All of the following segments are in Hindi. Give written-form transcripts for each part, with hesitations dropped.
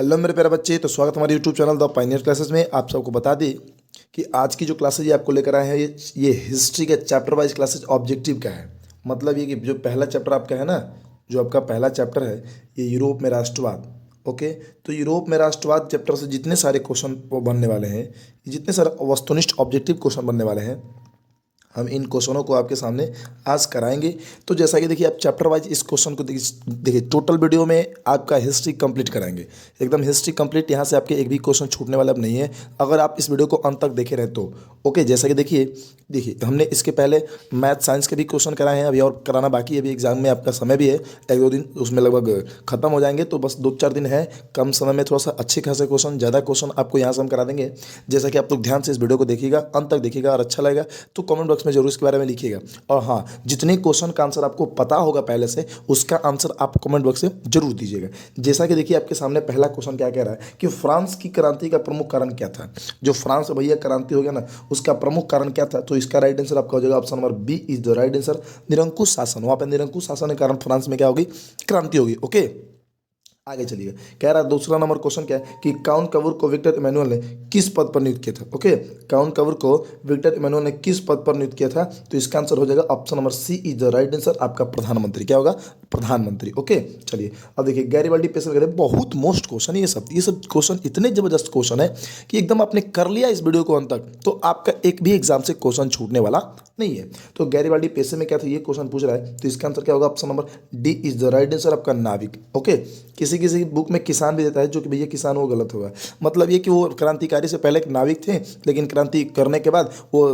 हेलो मेरे प्यारे बच्चे, तो स्वागत है हमारे YouTube channel the Pioneer classes में। आप सबको बता दें कि आज की जो क्लासेज ये आपको लेकर आए हैं, ये हिस्ट्री के चैप्टर वाइज क्लासेज ऑब्जेक्टिव का है। मतलब ये कि जो पहला चैप्टर आपका है ना, जो आपका पहला चैप्टर है ये यूरोप में राष्ट्रवाद। ओके, तो यूरोप में राष्ट्रवाद चैप्टर से जितने सारे क्वेश्चन बनने वाले हैं, जितने सारे वस्तुनिष्ठ ऑब्जेक्टिव क्वेश्चन बनने वाले हैं, हम इन क्वेश्चनों को आपके सामने आज कराएंगे। तो जैसा कि देखिए, आप चैप्टर वाइज इस क्वेश्चन को देखिए टोटल वीडियो में आपका हिस्ट्री कंप्लीट कराएंगे, एकदम हिस्ट्री कंप्लीट। यहाँ से आपके एक भी क्वेश्चन छूटने वाला अब नहीं है अगर आप इस वीडियो को अंत तक देखे रहे तो। ओके, जैसा कि देखिए देखिए हमने इसके पहले मैथ साइंस के भी क्वेश्चन कराए हैं, अभी और कराना बाकी है। अभी एग्जाम में आपका समय भी है, एक दो दिन उसमें लगभग खत्म हो जाएंगे, तो बस 2-4 दिन है। कम समय में थोड़ा सा अच्छे खासे क्वेश्चन, ज़्यादा क्वेश्चन आपको यहाँ से हम करा देंगे। जैसा कि आप लोग ध्यान से इस वीडियो को देखिएगा, अंत तक देखिएगा, और अच्छा लगेगा तो कमेंट बॉक्स में जरूर इसके बारे में लिखिएगा। और हाँ, जितने क्वेश्चन का आंसर आपको पता होगा पहले से, उसका आंसर आप कमेंट बॉक्स में जरूर दीजिएगा। जैसा कि देखिए आपके सामने पहला क्वेश्चन क्या कह रहा है कि फ्रांस की क्रांति का प्रमुख कारण क्या था। जो फ्रांस भैया क्रांति हो गया ना, उसका प्रमुख कारण क्या था, तो इसका राइट आंसर आपका हो जाएगा option number B is the right answer, निरंकुश शासन। वहां पर निरंकुश शासन के कारण फ्रांस में क्या होगी, क्रांति होगी। ओके, आगे चलिए। कह रहा है दूसरा नंबर क्वेश्चन क्या है कि काउंट कवूर को विक्टर इमैनुअल ने किस पद पर नियुक्त किया था। ओके, काउंट कवूर को विक्टर इमैनुअल ने किस पद पर नियुक्त किया था, तो इसका आंसर हो जाएगा option number C is the right answer, आपका प्रधानमंत्री। क्या होगा, प्रधानमंत्री। ओके, चलिए अब देखिए गैरीबाल्डी पेशल कहते हैं, बहुत मोस्ट क्वेश्चन है ये सब क्वेश्चन इतने जबरदस्त क्वेश्चन है कि एकदम आपने कर लिया इस वीडियो को अंत तक तो आपका एक भी एग्जाम से क्वेश्चन छूटने वाला नहीं है। तो गैरीबाल्डी पेशे में क्या था, ये क्वेश्चन पूछ रहा है, तो इसका आंसर क्या होगा, option number D is the right answer, आपका नाविक। ओके, किसी किसी बुक में किसान भी देता है, जो कि भैया किसान वो गलत होगा। मतलब ये कि वो क्रांतिकारी से पहले एक नाविक थे, लेकिन क्रांति करने के बाद वो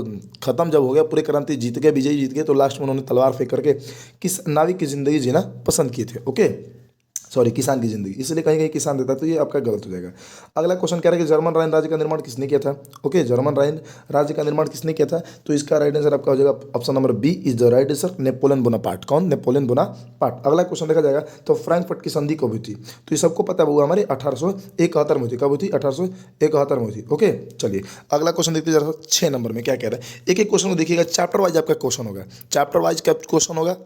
खत्म जब हो गया, पूरे क्रांति जीत गए, विजयी जीत गए, तो लास्ट में उन्होंने तलवार फेंक करके किस नाविक की जिंदगी जीना पसंद किए थे। ओके, सॉरी, किसान की जिंदगी, इसलिए कहीं कहीं किसान देता है, तो ये आपका गलत हो जाएगा। अगला क्वेश्चन कह रहा है कि जर्मन राइन राज्य का निर्माण किसने किया था। ओके, जर्मन राइन राज्य का निर्माण किसने किया था, तो इसका राइट आंसर आपका हो जाएगा option number B is the right answer, Napoleon Bonaparte. कौन, नेपोलियन बोनापार्ट। अगला क्वेश्चन देखा जाएगा तो फ्रैंकफर्ट की संधि कब हुई थी, तो ये सबको पता होगा, हमारे 1871 में हुई थी। कब हुई थी, 1871 में हुई थी। ओके, चलिए अगला क्वेश्चन देखते जरा 6 नंबर में क्या कह रहा है। एक एक क्वेश्चन को देखिएगा, चैप्टर वाइज आपका क्वेश्चन होगा, चैप्टर वाइज का क्वेश्चन होगा।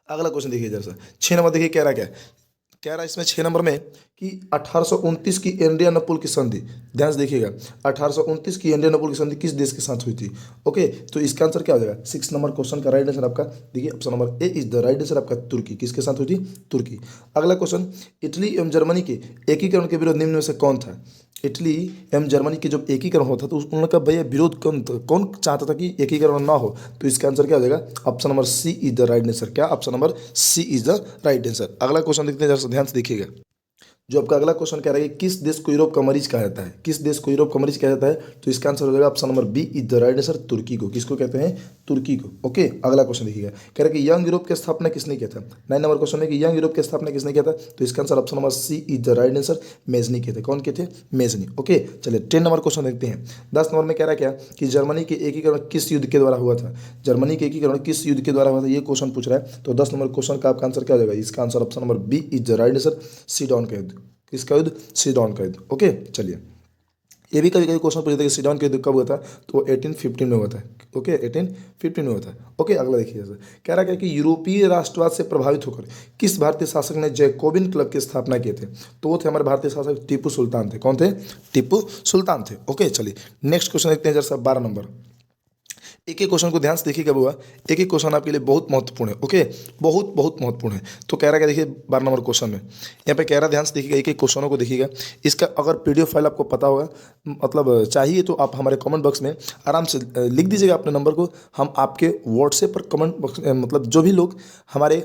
अगला क्वेश्चन देखिए जरा 6 नंबर, देखिए कह रहा क्या है, कह रहा है इसमें 6 नंबर में कि 1829 की इंडियानापोल की संधि, ध्यान से देखिएगा, 1829 की इंडियानापोल की संधि किस देश के साथ हुई थी। ओके, तो इसका आंसर क्या हो जाएगा, 6 नंबर क्वेश्चन का राइट आंसर आपका देखिए option number A is the right answer, आपका तुर्की। किसके साथ हुई थी, तुर्की। अगला क्वेश्चन, इटली एवं जर्मनी के एकीकरण के विरोध निम्न में से कौन था। इटली एवं जर्मनी के जब एकीकरण होता तो उन्होंने कहा भैया विरोध कौन चाहता था कि एकीकरण ना हो, तो इसका आंसर क्या हो जाएगा, option number C is the right answer. क्या, option number C is the right answer. अगला क्वेश्चन देखते हैं, जरा ध्यान से देखिएगा। जो आपका अगला क्वेश्चन कह रहा है कि किस देश को यूरोप का मरीज कहा जाता है, किस देश को यूरोप का मरीज कहा जाता है, तो इसका आंसर हो जाएगा option number B is the right answer, तुर्की को। किसको कहते हैं, तुर्की को। ओके, अगला क्वेश्चन देखिएगा, कह रहा है कि यंग यूरोप की स्थापना किसने किया था। 9 नंबर क्वेश्चन है कि यंग यूरोप की स्थापना किसने किया था, तो इसका answer option number C is the right answer, Mazzini किए थे। कौन किए थे, मेजनी। ओके, चलिए 10 नंबर क्वेश्चन देखते हैं। 10 नंबर में कह रहा है क्या कि जर्मनी के एकीकरण किस युद्ध के द्वारा हुआ था, जर्मनी के एकीकरण किस युद्ध के द्वारा हुआ था, ये क्वेश्चन पूछ रहा है। तो 10 नंबर क्वेश्चन का आपका आंसर क्या हो जाएगा, इसका answer option number B is the right answer, Sedan का युद्ध। किसका युद्ध, सीडॉन का युद्ध। ओके, चलिए ये भी कभी कभी क्वेश्चन पूछते हैं कि सीडॉन का युद्ध कब हुआ था, तो वो 1815 में हुआ था। ओके, 1815 में हुआ था। ओके, अगला देखिए जैसे कह रहा है कि यूरोपीय राष्ट्रवाद से प्रभावित होकर किस भारतीय शासक ने जैकोबिन क्लब की स्थापना किए थे, तो वो थे हमारे भारतीय शासक टीपू सुल्तान थे। कौन थे, टीपू सुल्तान थे। ओके, चलिए नेक्स्ट क्वेश्चन देखते हैं जरा 12 नंबर। एक एक क्वेश्चन को ध्यान से देखिएगा बुआ, एक एक क्वेश्चन आपके लिए बहुत महत्वपूर्ण है। ओके, बहुत बहुत महत्वपूर्ण है। तो कह रहा है क्या, देखिए 12 नंबर क्वेश्चन में यहाँ पे कह रहा है, ध्यान से देखिएगा, एक एक क्वेश्चनों को देखिएगा। इसका अगर पीडीएफ फाइल आपको पता होगा, मतलब चाहिए, तो आप हमारे कमेंट बॉक्स में आराम से लिख दीजिएगा अपने नंबर को। हम आपके व्हाट्सएप पर कमेंट बॉक्स, मतलब जो भी लोग हमारे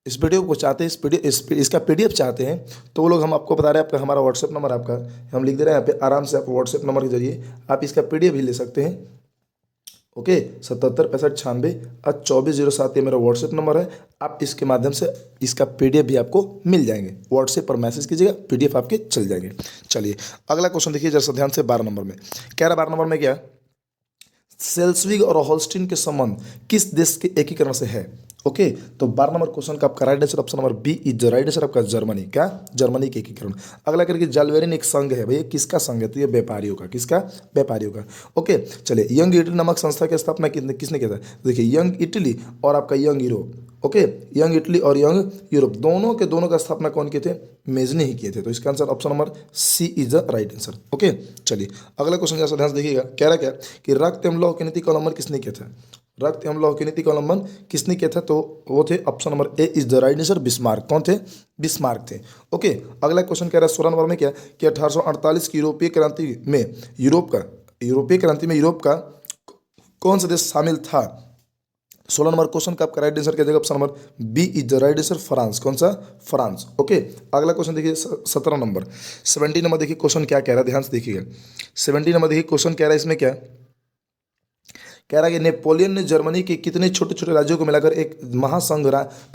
इस वीडियो को चाहते हैं, इसका पीडीएफ चाहते हैं, तो वो लोग हम आपको बता रहे हैं, आपका हमारा व्हाट्सएप नंबर आपका हम लिख दे रहे हैं यहाँ पे, आराम से आप व्हाट्सएप नंबर के जरिए आप इसका पीडीएफ भी ले सकते हैं। ओके, 77 65 64 2407 ये मेरा व्हाट्सएप नंबर है। आप इसके माध्यम से इसका पीडीएफ भी आपको मिल जाएंगे, व्हाट्सएप पर मैसेज कीजिएगा, पीडीएफ आपके चल जाएंगे। चलिए अगला क्वेश्चन देखिए जरा ध्यान से, 12 नंबर में कह रहा, 12 नंबर में क्या, सेल्सविग और होल्स्टीन के संबंध किस देश के एकीकरण से है। ओके, तो 12 नंबर क्वेश्चन का आपका right answer option number B is the right answer आपका जर्मनी। क्या? जर्मनी के एकीकरण। अगला करके जालवेरिन एक संघ है भैया, किसका संघ है? तो ये व्यापारियों का, किसका? व्यापारियों का। ओके चलिए, यंग इटली नामक संस्था की स्थापना किसने किया था? देखिए, यंग इटली और आपका young Europe. Okay, young Italy और यंग यूरोप दोनों के दोनों का स्थापना कौन किए थे? मेजनी ही किए थे। तो इसका answer option number C is the right answer. Okay चलिए, अगला क्वेश्चन जैसा ध्यान से देखिएगा, कह रहा क्या कि रक्त एवं लौह की नीति का अवलंबन किसने किया था? रक्त एवं लौह की नीति का अवलंबन किसने किया था? तो वो थे option number A is the right answer Bismarck. कौन थे? बिस्मार्क थे। ओके, अगला क्वेश्चन कह रहा है 16 नंबर में क्या कि 1848 की यूरोपीय क्रांति में यूरोप का कौन सा देश शामिल था? 16 नंबर क्वेश्चन का आपका राइट आंसर क्या देगा? Option number B is the right answer France. कौन सा? फ्रांस। ओके, अगला क्वेश्चन देखिए 17 नंबर 17 नंबर देखिए क्वेश्चन क्या कह रहा है, ध्यान से देखिएगा। 17 नंबर देखिए क्वेश्चन कह रहा है, इसमें क्या कह रहा है कि नेपोलियन ने जर्मनी के कितने छोटे छोटे राज्यों को मिलाकर एक महासंघ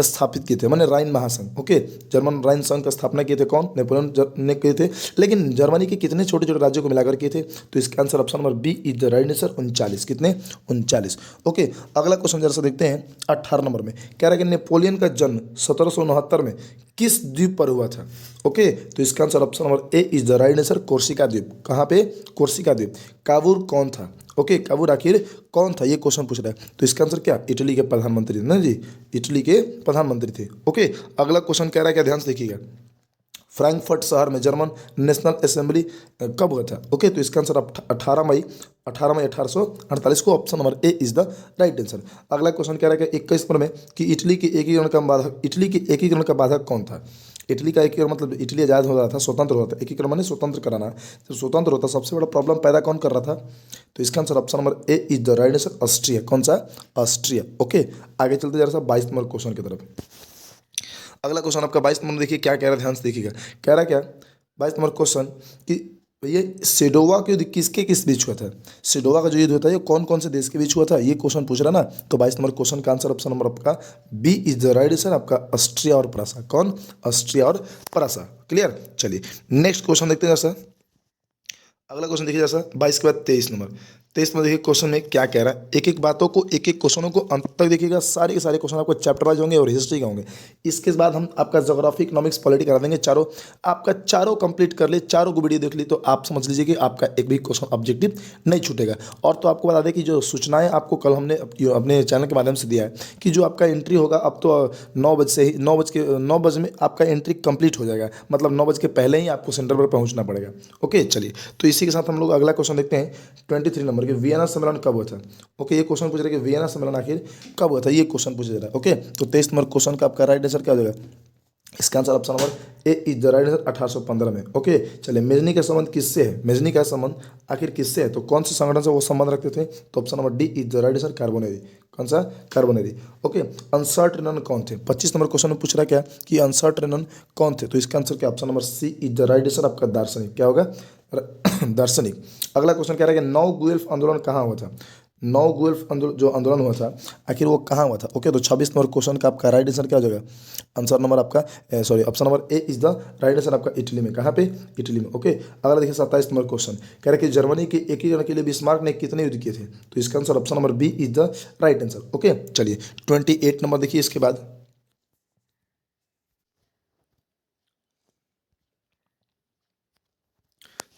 स्थापित किए थे, माने राइन महासंघ। ओके, जर्मन राइन संघ का स्थापना किए थे कौन? नेपोलियन ने किए थे। लेकिन जर्मनी के कितने छोटे छोटे राज्यों को मिलाकर किए थे? तो इसका answer option number B is the right answer 39। कितने? 39। ओके, अगला क्वेश्चन जरा सा देखते हैं 18 नंबर में, कह रहा है कि नेपोलियन का जन्म 1769 में किस द्वीप पर हुआ था? ओके, तो इसका answer option number A is the right answer Corsica द्वीप। कहाँ पे? कोर्सिका द्वीप। काबूल कौन था? ओके, काबूल आखिर कौन था, ये क्वेश्चन पूछ रहा है। तो इसका आंसर क्या? इटली के प्रधानमंत्री थे ना जी, इटली के प्रधानमंत्री थे। ओके, अगला क्वेश्चन कह रहा है क्या, ध्यान से देखिएगा, फ्रैंकफर्ट शहर में जर्मन नेशनल असेंबली कब हुआ था? ओके, तो इसका आंसर 18 मई 1848 को option number A is the right answer. अगला क्वेश्चन कह रहा है कि 21 नंबर में कि इटली के एकीकरण का बाधक कौन था? इटली का एकीकरण मतलब इटली आज़ाद हो रहा था, स्वतंत्र हो रहा था, एकीकरण माने स्वतंत्र कराना। जब स्वतंत्र होता सबसे बड़ा प्रॉब्लम पैदा कौन कर रहा था? तो इसका answer option number A is the right answer Austria. कौन सा? ऑस्ट्रिया। ओके, आगे चलते जा रहा है 22 नंबर क्वेश्चन की तरफ। अगला क्वेश्चन आपका 22 नंबर देखिए क्या कह रहा है, ध्यान से देखिएगा। कह रहा है क्या 22 नंबर क्वेश्चन कि ये सेडोवा के युद्ध किसके किस बीच हुआ था? सेडोवा का जो युद्ध होता है ये कौन कौन से देश के बीच हुआ था, ये क्वेश्चन पूछ रहा ना। तो 22 नंबर क्वेश्चन का आंसर ऑप्शन नंबर आपका B is the right answer, आपका ऑस्ट्रिया और परासा। कौन? ऑस्ट्रिया और परासा। क्लियर। चलिए नेक्स्ट क्वेश्चन देखते हैं जैसा। अगला क्वेश्चन देखिए जैसा 22 के बाद 23 नंबर। 23 में देखिए क्वेश्चन में क्या कह रहा है, एक एक बातों को एक एक क्वेश्चनों को अंत तक देखिएगा। सारे के सारे क्वेश्चन आपको चैप्टर वाइज होंगे और हिस्ट्री के होंगे। इसके बाद हम आपका ज्योग्राफी, इकोनॉमिक्स, पॉलिटी करा देंगे चारों। आपका चारों कंप्लीट कर ले, चारों को वीडियो देख ली तो आप समझ लीजिए कि आपका एक भी क्वेश्चन ऑब्जेक्टिव नहीं छूटेगा। और तो आपको बता दें कि जो सूचनाएं आपको कल हमने अपने चैनल के माध्यम से दिया है कि जो आपका एंट्री होगा अब तो 9 बजे से ही 9 बजे में आपका एंट्री कंप्लीट हो जाएगा, मतलब 9 बजे के पहले ही आपको सेंटर पर पहुंचना पड़ेगा। ओके चलिए, तो इसी के साथ हम लोग अगला क्वेश्चन देखते हैं 23 नंबर के, वियना सम्मेलन कब हुआ था? ओके, ये क्वेश्चन पूछ रहा है कि वियना सम्मेलन आखिर कब हुआ था, ये क्वेश्चन पूछा जा रहा है। ओके, तो 23 नंबर क्वेश्चन का आपका राइट आंसर क्या हो जाएगा? इसका answer option number A is the right answer 1815 में। ओके चलिए, मेजनी का संबंध किससे है? मेजनी का संबंध आखिर किससे है? तो कौन से संगठन से वो संबंध रखते थे? तो option number D is the right answer Carbonari. कौन सा? कार्बोनेरी। ओके, अंसर्ट रेनन कौन थे? 25 नंबर क्वेश्चन में पूछ रहा है क्या कि अंसर्ट रेनन कौन थे? तो इसका आंसर क्या? Option number C is the right answer, आपका दार्शनिक। क्या होगा? दार्शनिक। अगला क्वेश्चन कह रहा है कि नौ गुएल्फ आंदोलन कहाँ हुआ था? नौ गुएल्फ जो आंदोलन हुआ था आखिर वो कहाँ हुआ था? ओके, तो 26 नंबर क्वेश्चन का आपका राइट आंसर क्या हो जाएगा? आंसर नंबर आपका sorry option number A is the right answer, आपका इटली में। कहाँ पे? इटली में। ओके, अगला देखिए 27 नंबर क्वेश्चन कह रहा है कि जर्मनी के एकीकरण के लिए बिस्मार्क ने कितने युद्ध किए थे? तो इसका answer option number B is the right answer. Okay चलिए 28 नंबर देखिए इसके बाद।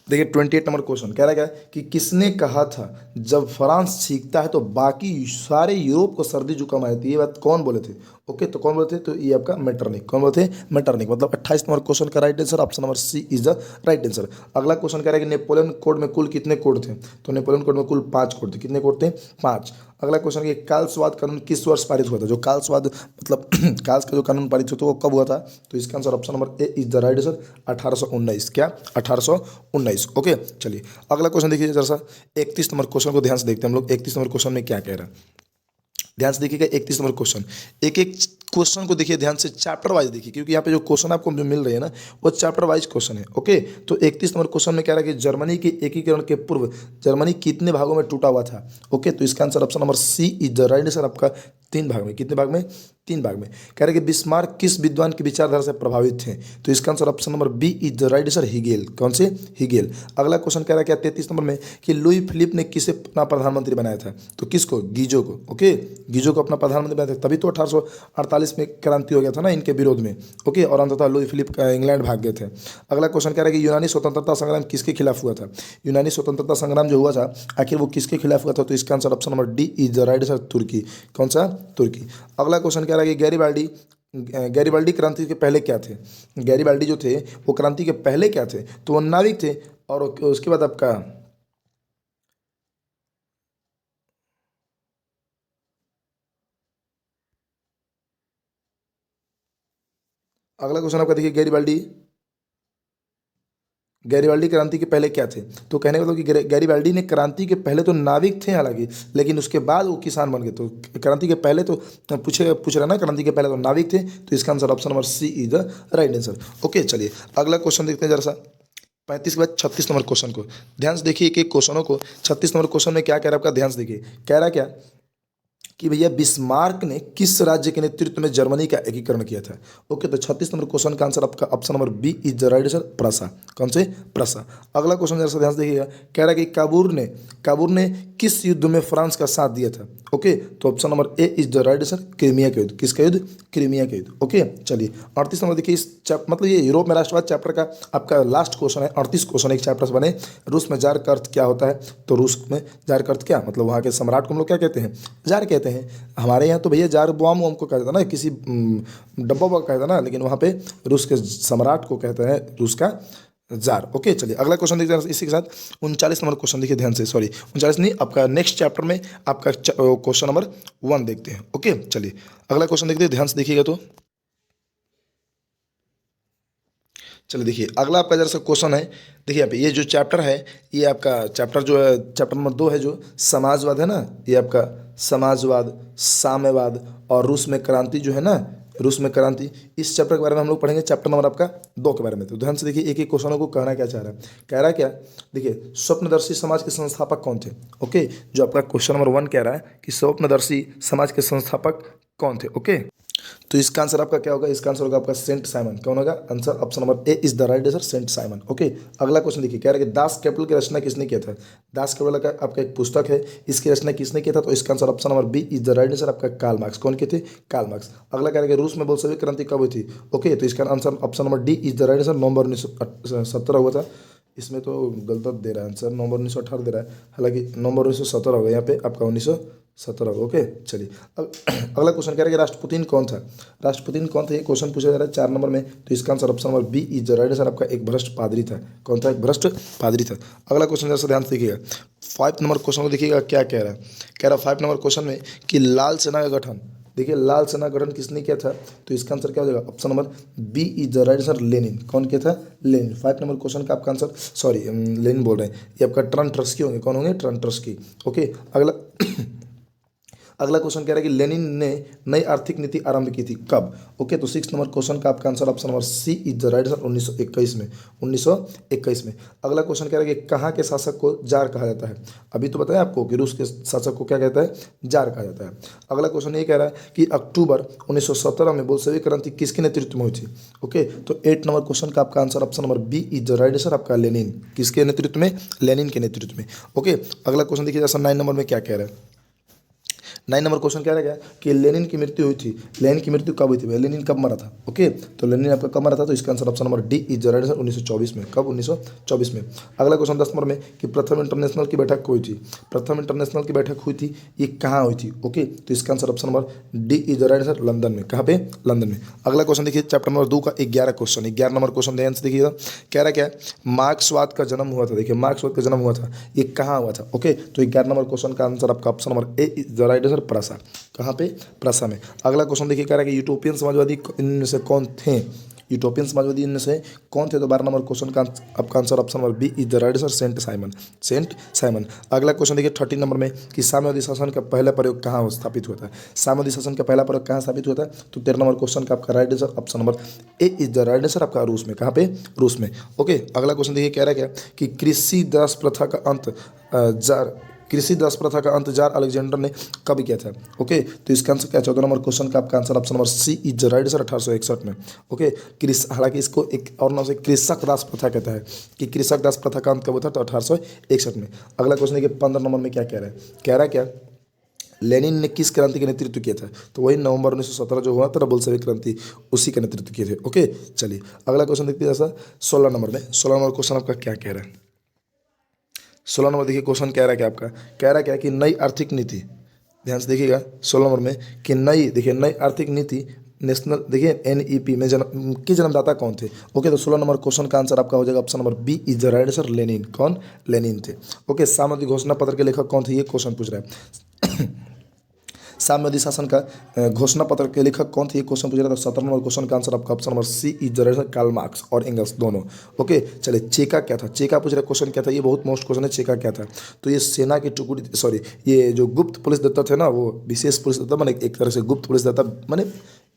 देखिए 28 नंबर क्वेश्चन कह रहा है क्या कि किसने कहा था जब फ्रांस सीखता है तो बाकी सारे यूरोप को सर्दी जुकाम आती है? ये बात कौन बोले थे? ओके, तो कौन बोले थे? तो ये आपका मेटरनिक। कौन बोले थे? मेटरनिक। मतलब 28 नंबर क्वेश्चन का right answer option number C is the right answer. अगला क्वेश्चन कह रहा है कि नेपोलियन कोड में कुल कितने कोड थे? तो नेपोलियन कोड में कुल 5 कोड थे। कितने कोड थे? 5। अगला क्वेश्चन कि कालस्वाद कानून किस वर्ष पारित हुआ था? जो कालस्वाद मतलब काल्स का जो कानून पारित हुआ था वो कब हुआ था? तो इसका answer option number A is the right answer 1819। क्या? 1819। ओके चलिए, अगला क्वेश्चन देखिए जरा सा 31 नंबर क्वेश्चन को ध्यान से देखते हैं हम लोग। 31 नंबर क्वेश्चन में क्या कह रहा है, ध्यान से देखिएगा। 31 नंबर क्वेश्चन, एक एक क्वेश्चन को देखिए ध्यान से, चैप्टर वाइज देखिए, क्योंकि यहाँ पे जो क्वेश्चन आपको जो मिल रहे हैं ना वो चैप्टर वाइज क्वेश्चन है। ओके, तो 31 नंबर क्वेश्चन में कह रहा है कि जर्मनी के एकीकरण के पूर्व जर्मनी कितने भागों में टूटा हुआ था? ओके, तो इसका answer option number C is the right answer, आपका 3 भाग में। कितने भाग में? 3 भाग में। कह रहे कि बिस्मार्क किस विद्वान की विचारधारा से प्रभावित थे? तो इसका answer option number B is the right answer, Hegel. कौन से? हिगेल। अगला क्वेश्चन कह रहा है क्या 33 नंबर में कि लुई फिलिप ने किसे अपना प्रधानमंत्री बनाया था? तो किसको? गीजो को। ओके, गीजो को अपना प्रधानमंत्री बनाया था, तभी तो 1848 में क्रांति हो गया था ना इनके विरोध में। ओके, और अंततः लुई फिलिप इंग्लैंड भाग गए थे। अगला क्वेश्चन कह रहा है कि यूनानी स्वतंत्रता संग्राम किसके खिलाफ हुआ था? यूनानी स्वतंत्रता संग्राम जो हुआ था आखिर वो किसके खिलाफ हुआ था? तो इसका answer option number D is the right answer, तुर्की। कौन सा? तुर्की। अगला क्वेश्चन कह रहा है कि गैरीबाल्डी क्रांति के पहले क्या थे? गैरीबाल्डी जो थे वो क्रांति के पहले क्या थे? तो वो नाविक थे। और उसके बाद आपका अगला क्वेश्चन आपका देखिए, गैरीबाल्डी क्रांति के पहले क्या थे? तो कहने का मतलब कि गैरीबाल्डी ने क्रांति के पहले तो नाविक थे हालांकि, लेकिन उसके बाद वो किसान बन गए। तो क्रांति के पहले तो पूछ रहा ना, क्रांति के पहले तो नाविक थे, तो इसका answer option number C is the right answer. Okay, चलिए अगला क्वेश्चन देखते हैं जरा सा। 35 के बाद 36 नंबर क्वेश्चन को ध्यान से देखिए, एक एक क्वेश्चनों को। 36 नंबर क्वेश्चन में क्या कह रहा है आपका, ध्यान से देखिए। कह रहा क्या कि भैया बिस्मार्क ने किस राज्य के नेतृत्व में जर्मनी का एकीकरण किया था? ओके, तो 36 नंबर क्वेश्चन का आंसर आपका option number B is the right answer, Prussia. कौन से? प्रसा। अगला क्वेश्चन जरा सा ध्यान से देखिएगा। कह रहा है कि काबूर ने किस युद्ध में फ्रांस का साथ दिया था? ओके, तो option number A is the right answer, Crimea का युद्ध। किसका युद्ध? क्रीमिया का युद्ध। ओके, चलिए 38 नंबर देखिए। मतलब ये यूरोप में राष्ट्रवाद चैप्टर का आपका लास्ट क्वेश्चन है। 38 क्वेश्चन एक चैप्टर से बने। रूस में जार का अर्थ क्या होता है? तो रूस में जार का अर्थ क्या, मतलब वहाँ के सम्राट को हम लोग क्या कहते हैं? जार कहते हैं। हमारे यहाँ तो भैया जार बॉम वॉम को कहता ना, किसी डब्बा वब्बा कहता ना, लेकिन वहाँ पे रूस के सम्राट को कहते हैं रूस का जार। ओके, चलिए अगला क्वेश्चन देखते हैं इसी के साथ। 39 नंबर क्वेश्चन देखिए ध्यान से, सॉरी 39 नहीं, आपका नेक्स्ट चैप्टर में आपका क्वेश्चन नंबर 1 देखते हैं। ओके, चलिए अगला क्वेश्चन देखते हैं, ध्यान से देखिएगा। तो चलिए देखिए अगला आपका जरा सा क्वेश्चन है। देखिए यहाँ पे ये जो चैप्टर है, ये आपका चैप्टर जो है चैप्टर नंबर 2 है, जो समाजवाद है ना, ये आपका समाजवाद, साम्यवाद और रूस में क्रांति जो है ना, रूस में क्रांति, इस चैप्टर के बारे में हम लोग पढ़ेंगे। चैप्टर नंबर आपका 2 के बारे में। तो ध्यान से देखिए, एक एक क्वेश्चनों को कहना क्या चाह रहा है। कह रहा है क्या, देखिए स्वप्नदर्शी समाज के संस्थापक कौन थे? ओके, जो आपका क्वेश्चन नंबर 1 कह रहा है कि स्वप्नदर्शी समाज के संस्थापक कौन थे? ओके, तो इसका आंसर आपका क्या होगा? इसका आंसर होगा आपका सेंट साइमन। कौन होगा? Answer option number A is the right answer, Saint Simon. Okay, अगला क्वेश्चन देखिए। कह रहा है कि दास कैपिटल की रचना किसने किया था? दास कैपिटल का आपका एक पुस्तक है, इसकी रचना किसने किया था? तो इसका answer option number B is the right answer, आपका कार्ल मार्क्स। कौन के थे? Karl Marx. अगला कह रहा है कि रूस में बोल्शेविक क्रांति कब हुई थी? ओके, तो इसका answer option number D is the right answer, नवंबर 1917 हुआ था। इसमें तो गलत दे रहा है आंसर, नवंबर 1918 दे रहा है, हालांकि नवंबर 1917 होगा यहाँ पे आपका, 1917 होगा। ओके, चलिए अगला क्वेश्चन कह रहा है कि राष्ट्रपुतिन कौन था? राष्ट्रपुतिन कौन था, ये क्वेश्चन पूछा जा रहा है 4 नंबर में। तो इसका answer option number B is the right answer, आपका एक भ्रष्ट पादरी था। कौन था? एक भ्रष्ट पादरी था। अगला क्वेश्चन जैसा ध्यान से देखिएगा। 5 नंबर क्वेश्चन को देखिएगा क्या कह रहा है। कह रहा है 5 नंबर क्वेश्चन में कि लाल सेना का गठन, देखिए लाल सेना गठन किसने किया था? तो इसका आंसर क्या हो जाएगा? Option number B is the right answer, Lenin. कौन किया था? लेनिन। 5 नंबर क्वेश्चन का आपका आंसर, सॉरी लेनिन बोल रहे हैं, ये आपका ट्रन ट्रस्की होंगे। कौन होंगे? ट्रन ट्रस्की। ओके, अगला अगला क्वेश्चन कह रहा है कि लेनिन ने नई आर्थिक नीति आरंभ की थी कब? ओके, तो 6 नंबर क्वेश्चन का आपका answer option number C is the right answer, 1921 में। 1921 में। अगला क्वेश्चन कह रहा है कि कहाँ के शासक को जार कहा जाता है? अभी तो बताया आपको कि रूस के शासक को क्या कहता है? जार कहा जाता है। अगला क्वेश्चन ये कह रहा है कि अक्टूबर 1917 में बोल्शेविक क्रांति किसके नेतृत्व में हुई थी? ओके, तो 8 नंबर क्वेश्चन का आपका answer option number B is the right answer, आपका लेनिन। किसके नेतृत्व में? लेनिन के नेतृत्व में। ओके, अगला क्वेश्चन देखिए जैसा 9 नंबर में क्या कह रहा है। 9 नंबर क्वेश्चन क्या रहेगा कि लेनिन की मृत्यु हुई थी। लेनिन की मृत्यु कब हुई थी? लेनिन कब मरा था? ओके, तो लेनिन आपका कब मरा था? तो इसका answer option number D is the right answer, 1924 में। कब? 1924 में। अगला क्वेश्चन 10 नंबर में कि प्रथम इंटरनेशनल की बैठक हुई थी। प्रथम इंटरनेशनल की बैठक हुई थी, ये कहाँ हुई थी? ओके, तो इसका answer option number D is the right answer, London में। कहाँ पे? लंदन में। अगला क्वेश्चन देखिए चैप्टर नंबर 2 का 11 क्वेश्चन, 11 नंबर क्वेश्चन ध्यान से देखिएगा। कह रहा क्या है? मार्क्सवाद का जन्म हुआ था। देखिए मार्क्सवाद का जन्म हुआ था, ये कहाँ हुआ था? ओके, तो 11 नंबर क्वेश्चन का आंसर आपका option number A is the right answer, Prussia. कहाँ पे? प्रसा में। अगला क्वेश्चन देखिए कह रहा है कि यूटोपियन समाजवादी इनमें से कौन थे? यूटोपियन समाजवादी इनमें से कौन थे? तो 12 नंबर क्वेश्चन का आपका answer option number B is the right answer, Saint Simon. Saint Simon. अगला क्वेश्चन देखिए 13 नंबर में कि साम्यवादी शासन का पहला प्रयोग कहाँ स्थापित हुआ था? साम्यवादी शासन का पहला प्रयोग कहाँ स्थापित हुआ था? तो 13 नंबर क्वेश्चन का आपका right answer option number A is the right answer, आपका रूस में। कहाँ पे? रूस में। ओके, अगला क्वेश्चन देखिए कह रहा है क्या कि कृषि दास प्रथा का अंत कृषि दास प्रथा का अंत जार अलेक्जेंडर ने कब किया था? ओके, तो इसका आंसर क्या है? 14 नंबर क्वेश्चन का आपका answer option number C is the right answer, 1861 में। ओके, हालांकि इसको एक और नाम से कृषक दास प्रथा कहता है कि कृषक दास प्रथा का अंत कब हुआ था? तो 1861 में। अगला क्वेश्चन देखिए 15 नंबर में क्या कह रहा है? कह रहा है क्या, लेनिन ने किस क्रांति का नेतृत्व किया था? तो वही नवंबर 1917 जो हुआ था ना बोल्शेविक क्रांति, उसी का नेतृत्व किए थे। ओके, चलिए अगला क्वेश्चन देखते हैं जैसा 16 नंबर में। 16 नंबर क्वेश्चन आपका क्या कह रहा है? 16 नंबर देखिए क्वेश्चन कह रहा है क्या आपका? कह रहा है क्या कि नई आर्थिक नीति, ध्यान से देखिएगा 16 नंबर में कि नई, देखिए नई आर्थिक नीति नेशनल, देखिए एनईपी में जन्मदाता कौन थे? ओके, तो 16 नंबर क्वेश्चन का आंसर आपका हो जाएगा option number B is the right answer, Lenin. कौन? लेनिन थे। ओके, सामंती घोषणा पत्र के लेखक कौन थे? ये क्वेश्चन पूछ रहा है। साम्यवादी शासन का घोषणा पत्र के लेखक कौन थे? ये क्वेश्चन पूछ रहा था। 17 नंबर क्वेश्चन का आंसर आपका option number C is the right answer, Karl Marx और एंगल्स दोनों। ओके, चलिए चेका क्या था? चेका पूछ रहा क्वेश्चन क्या था? ये बहुत मोस्ट क्वेश्चन है, चेका क्या था? तो ये सेना की टुकड़ी, सॉरी, ये जो गुप्त पुलिस दत्ता थे ना, वो विशेष पुलिस दत्ता, मैंने एक तरह से गुप्त पुलिस दत्ता, मैंने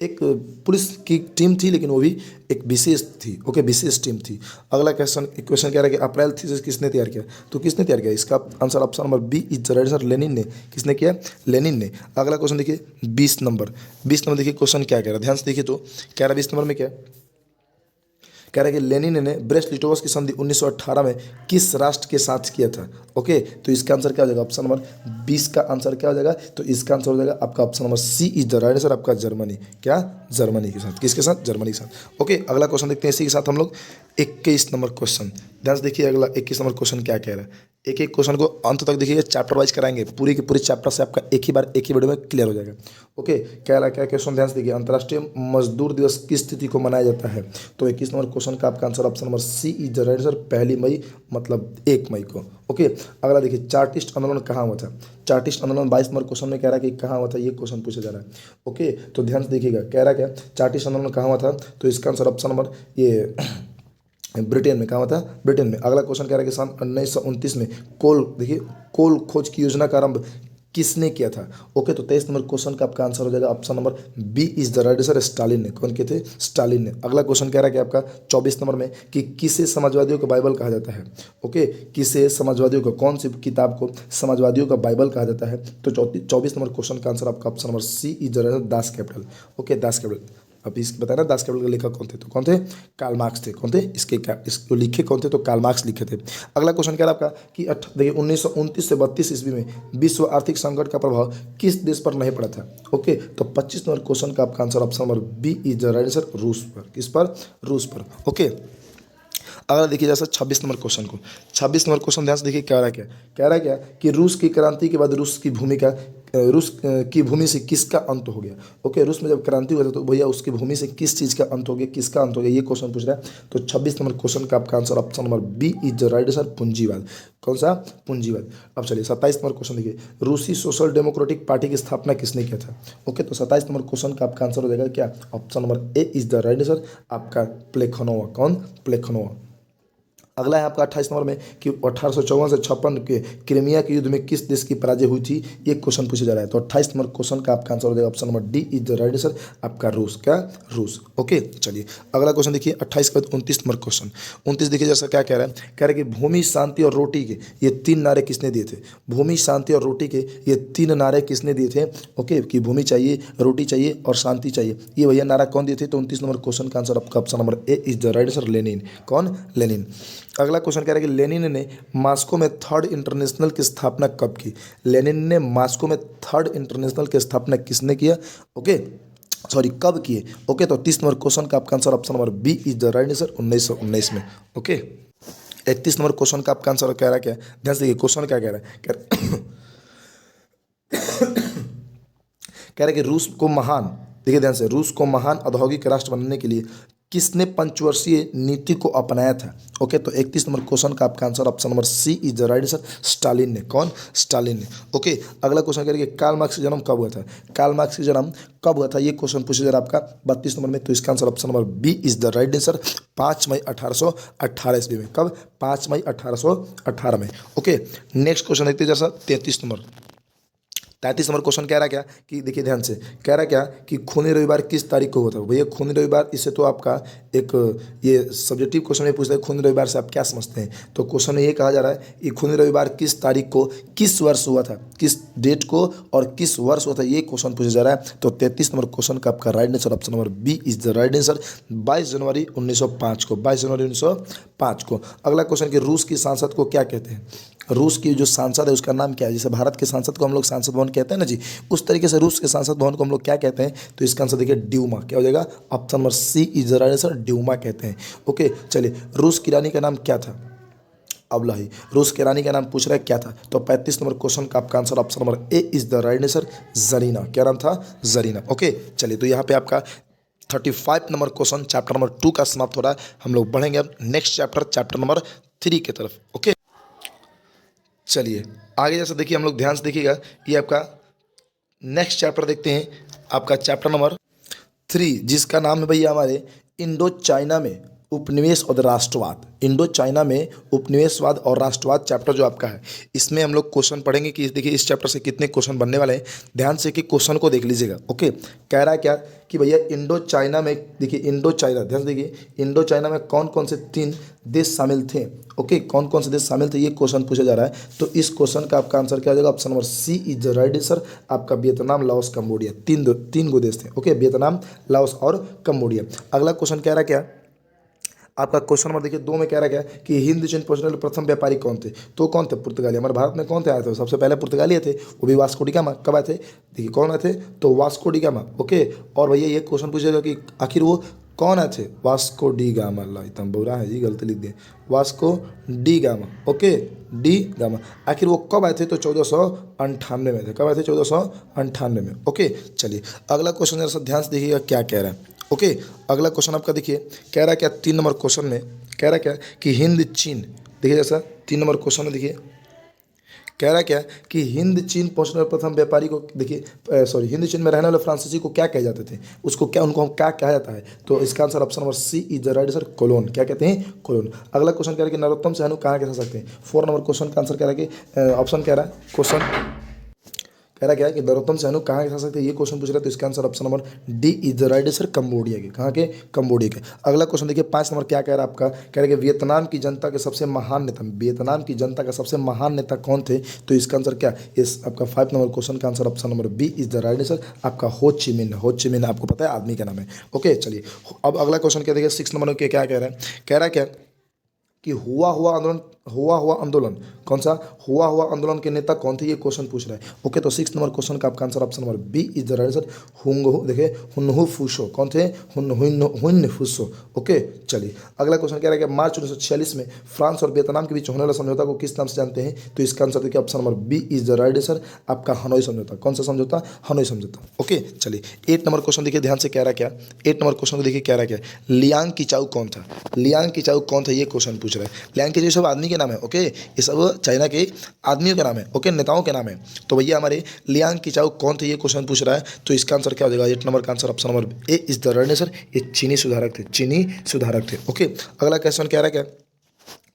एक पुलिस की टीम थी, लेकिन वो भी एक विशेष थी। ओके, विशेष टीम थी। अगला क्वेश्चन कह रहा है कि अप्रैल थीसिस किसने तैयार किया? तो किसने तैयार किया? इसका answer option number B is the right answer, Lenin ने। किसने किया? लेनिन ने। अगला क्वेश्चन देखिए 20 नंबर। 20 नंबर देखिए क्वेश्चन क्या कह रहा है, ध्यान से देखिए। तो कह रहा है 20 नंबर में क्या कह रहा है कि लेनिन ने ब्रेस्ट लिटोवस की संधि 1918 में किस राष्ट्र के साथ किया था? ओके, तो इसका आंसर क्या हो जाएगा? ऑप्शन नंबर 20 का आंसर क्या हो जाएगा? तो इसका आंसर हो जाएगा आपका option number C is the right answer, आपका जर्मनी। क्या? जर्मनी के साथ। किसके साथ? जर्मनी के साथ। ओके, अगला क्वेश्चन देखते हैं इसी के साथ हम लोग 21 नंबर क्वेश्चन। ध्यान से देखिए अगला 21 नंबर क्वेश्चन क्या कह रहा है। एक एक क्वेश्चन को अंत तक देखिए, चैप्टर वाइज कराएंगे, पूरी की पूरी चैप्टर से आपका एक ही बार एक ही वीडियो में क्लियर हो जाएगा। ओके, क्या रहा क्या क्वेश्चन, ध्यान से देखिए। अंतर्राष्ट्रीय मजदूर दिवस किस तिथि को मनाया जाता है? तो 21 नंबर क्वेश्चन का आपका answer option number C is the right answer, 1 मई, मतलब 1 मई को। ओके, अगला देखिए चार्टिस्ट आंदोलन कहाँ हुआ था? चार्टिस्ट आंदोलन 22 नंबर क्वेश्चन में कह रहा है कि कहाँ हुआ था, ये क्वेश्चन पूछा जा रहा है। ओके, तो ध्यान से देखिएगा, कह रहा है क्या चार्टिस्ट आंदोलन कहाँ हुआ था? तो इसका आंसर ऑप्शन नंबर ये ब्रिटेन में। कहा हुआ था? ब्रिटेन में। अगला क्वेश्चन कह रहा है कि सन 1929 में कोल, देखिए कोल खोज की योजना का आरंभ किसने किया था? ओके, तो 23 नंबर क्वेश्चन का आपका आंसर हो जाएगा option number B is the right answer, Stalin ने। कौन किए थे? स्टालिन ने। अगला क्वेश्चन कह रहा है कि आपका 24 नंबर में कि किसे समाजवादियों का बाइबल कहा जाता है? ओके, किसे समाजवादियों का, कौन सी किताब को समाजवादियों का बाइबल कहा जाता है? तो 24 नंबर क्वेश्चन का आंसर आपका option number C is the right answer, Das Kapital. Okay, Das Kapital. अब इस बताया ना दास कैपिटल के लेखक कौन थे? तो कौन थे? कार्ल मार्क्स थे। कौन थे? इसको लिखे कौन थे? तो कार्ल मार्क्स लिखे थे। अगला क्वेश्चन क्या आपका कि देखिए 1929 से 32 ईस्वी में विश्व आर्थिक संकट का प्रभाव किस देश पर नहीं पड़ा था? ओके, तो 25 नंबर क्वेश्चन का आपका answer option number B is the right answer, रूस पर। किस पर? रूस पर। ओके, अगला देखिए जैसा 26 नंबर क्वेश्चन को। 26 नंबर क्वेश्चन ध्यान से देखिए, क्या रहा है क्या? कह रहा है क्या कि रूस की क्रांति के बाद रूस की भूमि से किसका अंत हो गया? ओके, रूस में जब क्रांति हुआ था तो भैया उसकी भूमि से किस चीज़ का अंत हो गया, किसका अंत हो गया, ये क्वेश्चन पूछ रहा है। तो 26 नंबर क्वेश्चन का आपका answer option number B is the right answer, पूंजीवाद। कौन सा? पूंजीवाद। अब चलिए 27 नंबर क्वेश्चन देखिए, रूसी सोशल डेमोक्रेटिक पार्टी की स्थापना किसने किया था? ओके, तो 27 नंबर क्वेश्चन का आपका आंसर हो जाएगा क्या? Option number A is the right answer, आपका प्लेखनोवा। कौन? प्लेखनोवा। अगला है आपका 28 नंबर में कि 1854 से 56 के क्रीमिया के युद्ध में किस देश की पराजय हुई थी, ये क्वेश्चन पूछा जा रहा है। तो 28 नंबर क्वेश्चन का आपका आंसर हो जाएगा option number D is the right answer, आपका रूस। क्या? रूस। ओके, चलिए अगला क्वेश्चन देखिए 28 के बाद 29 नंबर क्वेश्चन। 29 देखिए जैसा क्या कह रहा है, कह रहा है कि भूमि, शांति और रोटी के ये 3 नारे किसने दिए थे? भूमि, शांति और रोटी के ये 3 नारे किसने दिए थे? ओके, कि भूमि चाहिए, रोटी चाहिए और शांति चाहिए, ये भैया नारा कौन दिए थे? तो 29 नंबर क्वेश्चन का आंसर आपका option number A is the right answer, Lenin. कौन? लेनिन। अगला क्वेश्चन कह रहा है कि लेनिन ने मॉस्को में 3rd इंटरनेशनल की स्थापना कब की? लेनिन ने मॉस्को में 3rd इंटरनेशनल की स्थापना किसने किया? ओके, सॉरी, कब किए? ओके, तो 30 नंबर क्वेश्चन का आपका answer option number B is the right answer, 1919 में। ओके, 31 नंबर क्वेश्चन का आपका आंसर कह रहा है क्या? ध्यान से देखिए क्वेश्चन क्या कह रहा है, कह रहा है कि रूस को महान, देखिए ध्यान से, रूस को महान औद्योगिक राष्ट्र बनाने के लिए किसने पंचवर्षीय नीति को अपनाया था? ओके, तो 31 नंबर क्वेश्चन का आपका answer option number C is the right answer, Stalin ने। कौन? स्टालिन ने। ओके, अगला क्वेश्चन करेंगे कार्ल मार्क्स का जन्म कब हुआ था? कार्ल मार्क्स का जन्म कब हुआ था, ये क्वेश्चन पूछा जा रहा है आपका 32 नंबर में। तो इसका answer option number B is the right answer, 5 मई 1818 ईस्वी में। कब? 5 मई 1818 में। ओके, नेक्स्ट क्वेश्चन देखते हैं जैसा 33 नंबर। 33 नंबर क्वेश्चन कह रहा क्या कि देखिए ध्यान से, कह रहा क्या कि खूनी रविवार किस तारीख को होता है। भैया खूनी रविवार, इससे तो आपका एक ये सब्जेक्टिव क्वेश्चन में पूछता है खूनी रविवार से आप क्या समझते हैं। तो क्वेश्चन में ये कहा जा रहा है कि खूनी रविवार किस तारीख को किस वर्ष हुआ था, किस डेट को और किस वर्ष हुआ था, ये क्वेश्चन पूछा जा रहा है। तो 33 नंबर क्वेश्चन का आपका right answer option number B is the right answer, 22 जनवरी 1905 को, 22 जनवरी 1905 को। अगला क्वेश्चन कि रूस की सांसद को क्या कहते हैं। रूस की जो सांसद है उसका नाम क्या है। जैसे भारत के सांसद को हम लोग सांसद भवन कहते हैं ना जी, उस तरीके से रूस के सांसद भवन को हम लोग क्या कहते हैं। तो इसका आंसर देखिए ड्यूमा, क्या हो जाएगा option number C is the right answer, Duma कहते हैं। ओके चलिए, रूस की रानी का नाम क्या था। अब लाही रूस की रानी का नाम पूछ रहा है क्या था। तो 35 नंबर क्वेश्चन का आपका answer option number A is the right answer, Zarina. क्या नाम था, जरीना। ओके चलिए, तो यहाँ पे आपका 35 नंबर क्वेश्चन चैप्टर नंबर 2 का समाप्त हो रहा है। हम लोग बढ़ेंगे अब नेक्स्ट चैप्टर, चैप्टर नंबर 3 की तरफ। ओके चलिए आगे जैसे देखिए, हम लोग ध्यान से देखिएगा, ये आपका नेक्स्ट चैप्टर देखते हैं, आपका चैप्टर नंबर 3, जिसका नाम है भैया हमारे इंडो चाइना में उपनिवेश और राष्ट्रवाद। इंडो चाइना में उपनिवेशवाद और राष्ट्रवाद चैप्टर जो आपका है, इसमें हम लोग क्वेश्चन पढ़ेंगे कि देखिए इस चैप्टर से कितने क्वेश्चन बनने वाले हैं। ध्यान से कि क्वेश्चन को देख लीजिएगा। ओके कह रहा है क्या कि भैया इंडो चाइना में, देखिए इंडो चाइना, ध्यान से देखिए इंडो चाइना में कौन कौन से 3 देश शामिल थे। ओके कौन कौन से देश शामिल थे, ये क्वेश्चन पूछा जा रहा है। तो इस क्वेश्चन का आपका आंसर क्या हो जाएगा, option number C is the right answer, आपका वियतनाम, लाओस, कंबोडिया। तीन गो देश थे। ओके वियतनाम, लाओस और कंबोडिया। अगला क्वेश्चन कह रहा है क्या, आपका क्वेश्चन नंबर देखिए 2 में कह रहा है क्या कि हिंद चीन पहुंचने वाले प्रथम व्यापारी कौन थे। तो कौन थे, पुर्तगाली। हमारे भारत में कौन थे आए थे, सबसे पहले पुर्तगाली थे, वो भी वास्को डी गामा। कब आए थे, देखिए कौन आए थे, तो वास्को डी गामा। ओके और भैया ये क्वेश्चन पूछेगा कि आखिर वो कौन आए थे, वास्को डी गामा। अल्लाह इतना बुरा है जी, गलती लिख दिए, Vasco D gamma. Okay D gamma, आखिर वो कब आए थे, तो 1498 में थे। कब आए थे, 1498 में। ओके चलिए अगला क्वेश्चन जरा ध्यान से देखिएगा क्या कह रहा है। ओके अगला क्वेश्चन आपका देखिए, कह रहा है क्या 3 नंबर क्वेश्चन में कह रहा है क्या कि हिंद चीन, देखिए जैसा 3 नंबर क्वेश्चन में देखिए कह रहा है क्या कि हिंद चीन पहुंचने वाले प्रथम व्यापारी को, देखिए सॉरी, हिंद चीन में रहने वाले फ्रांसीसी को क्या कहे जाते थे, उसको क्या, उनको क्या कहा जाता है। तो इसका answer option number C is the right answer, Cologne. क्या कहते हैं, कोलोन। अगला क्वेश्चन कह रहा है कि नरोत्तम सहनु कहाँ कह सकते हैं। 4 नंबर क्वेश्चन का आंसर कह रहा है कि ऑप्शन कह रहा है, क्वेश्चन कह रहा क्या है कि नरोत्तम सहनु कहाँ खा सकते हैं, ये क्वेश्चन पूछ रहा है। तो इसका answer option number D is the right answer, Cambodia के। कहाँ के, कंबोडिया के। अगला क्वेश्चन देखिए 5 नंबर क्या कह रहा है आपका, कह रहा है कि वियतनाम की जनता के सबसे महान नेता, वियतनाम की जनता का सबसे महान नेता कौन थे। तो इसका आंसर क्या, इस आपका 5 नंबर क्वेश्चन का answer option number B is the right answer, आपका हो ची मिन। हो ची मिन आपको पता है आदमी का नाम है। ओके चलिए अब अगला क्वेश्चन क्या देखिए 6 नंबर के क्या कह रहा है, कह रहा है क्या कि हुआ आंदोलन कौन सा, हुआ आंदोलन के नेता कौन थे, ये क्वेश्चन पूछ रहा है। ओके तो 6 नंबर क्वेश्चन का आपका answer option number B is the right answer, हुंगहू। देखिए हुन्हु फूसो, कौन थे, हुन फूसो। ओके चलिए अगला क्वेश्चन कह रहा है कि मार्च 1946 में फ्रांस और वियतनाम के बीच होने वाला समझौता को किस नाम से जानते हैं। तो इसका आंसर देखिए option number B is the right answer, आपका हनोई समझौता। कौन सा समझौता, हनोई समझौता। ओके चलिए 8 नंबर क्वेश्चन देखिए ध्यान से कह रहा क्या, 8 नंबर क्वेश्चन को देखिए कह रहा क्या, लियांग किचाऊ कौन था। लियांग किचाऊ कौन था, ये क्वेश्चन पूछ रहा है। लियांग किचाऊ सब आदमी के नाम है। ओके ये सब चाइना के आदमियों के नाम है। ओके नेताओं के नाम है। तो भैया हमारे लियांग किचाऊ कौन थे, ये क्वेश्चन पूछ रहा है। तो इसका आंसर क्या हो जाएगा, 8 नंबर का answer option number A is the right answer, ये चीनी सुधारक थे, चीनी सुधारक थे। ओके अगला क्वेश्चन कह रहा है क्या,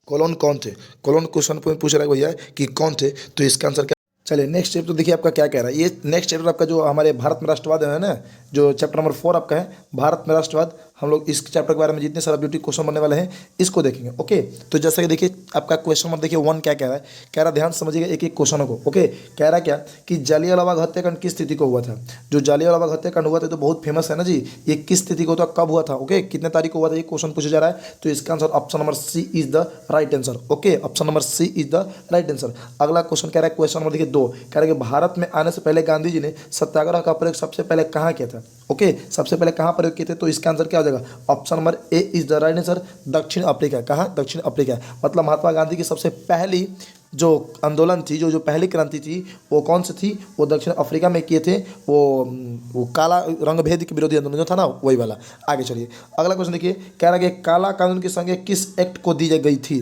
कोलोन कौन थे। कोलोन क्वेश्चन पूछ रहा है भैया कि कौन थे। तो इसका आंसर क्या, चलिए नेक्स्ट चैप्टर देखिए आपका क्या कह रहा है। ये नेक्स्ट चैप्टर आपका जो हमारे भारत में राष्ट्रवाद है ना, जो चैप्टर नंबर 4 आपका है भारत में राष्ट्रवाद, हम लोग इस चैप्टर के बारे में जितने सारे ब्यूटी क्वेश्चन बनने वाले हैं इसको देखेंगे। ओके तो जैसा कि देखिए आपका क्वेश्चन नंबर देखिए 1 क्या कह रहा है, कह रहा ध्यान समझिएगा एक एक क्वेश्चनों को। ओके कह रहा क्या कि जालियांवाला बाग हत्याकांड किस स्थिति को हुआ था। जो जालियांवाला बाग हत्याकांड हुआ था तो बहुत फेमस है ना जी, ये किस स्थिति को हुआ था, कब हुआ था। ओके कितने तारीख को हुआ था, ये क्वेश्चन पूछा जा रहा है। तो इसका answer option number C is the right answer. Okay option number C is the right answer. अगला क्वेश्चन कह रहा है क्वेश्चन नंबर देखिए 2, कह रहा है कि भारत में आने से पहले गांधी जी ने सत्याग्रह का प्रयोग सबसे पहले कहाँ किया था। ओके सबसे पहले कहाँ प्रयोग किए थे। तो इसका आंसर क्या हो जाएगा, option number A is the right answer, दक्षिण अफ्रीका। कहाँ, दक्षिण अफ्रीका। मतलब महात्मा गांधी की सबसे पहली जो आंदोलन थी, जो पहली क्रांति थी वो कौन सी थी, वो दक्षिण अफ्रीका में किए थे। वो काला रंग भेद के विरोधी आंदोलन जो था ना, वही वाला। आगे चलिए अगला क्वेश्चन देखिए, कह रहा है कि काला कानून की संज्ञा किस एक्ट को दी गई थी।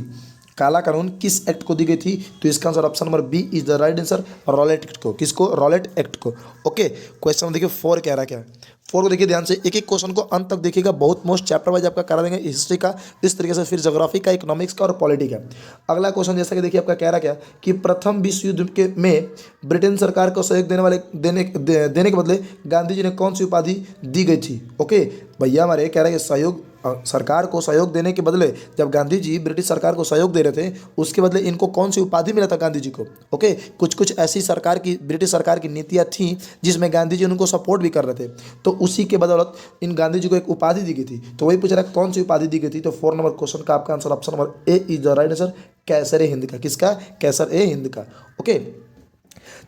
काला कानून किस एक्ट को दी गई थी। तो इसका answer option number B is the right answer, Rowlatt Act को। किसको, रॉलेट एक्ट को। ओके क्वेश्चन देखिए 4 कह रहा है क्या, 4 को देखिए ध्यान से, एक एक क्वेश्चन को अंत तक देखिएगा, बहुत मोस्ट चैप्टर वाइज आपका करा देंगे, हिस्ट्री का इस तरीके से, फिर ज्योग्राफी का, इकोनॉमिक्स का और पॉलिटी का। अगला क्वेश्चन जैसा कि देखिए आपका कह रहा क्या कि प्रथम विश्व युद्ध के में ब्रिटेन सरकार को सहयोग देने के बदले गांधी जी ने कौन सी उपाधि दी गई थी। ओके भैया हमारे कह रहे हैं सहयोग, सरकार को सहयोग देने के बदले जब गांधी जी ब्रिटिश सरकार को सहयोग दे रहे थे उसके बदले इनको कौन सी उपाधि मिला था गांधी जी को। ओके कुछ कुछ ऐसी सरकार की, ब्रिटिश सरकार की नीतियां थी जिसमें गांधी जी उनको सपोर्ट भी कर रहे थे, तो उसी के बदौलत इन गांधी जी को एक उपाधि दी गई थी। तो वही पूछ रहा है कौन सी उपाधि दी गई थी, तो 4 नंबर क्वेश्चन का आपका answer option number A is the right answer, कैसर ए हिंद का। किसका? कैसर ए हिंद का। ओके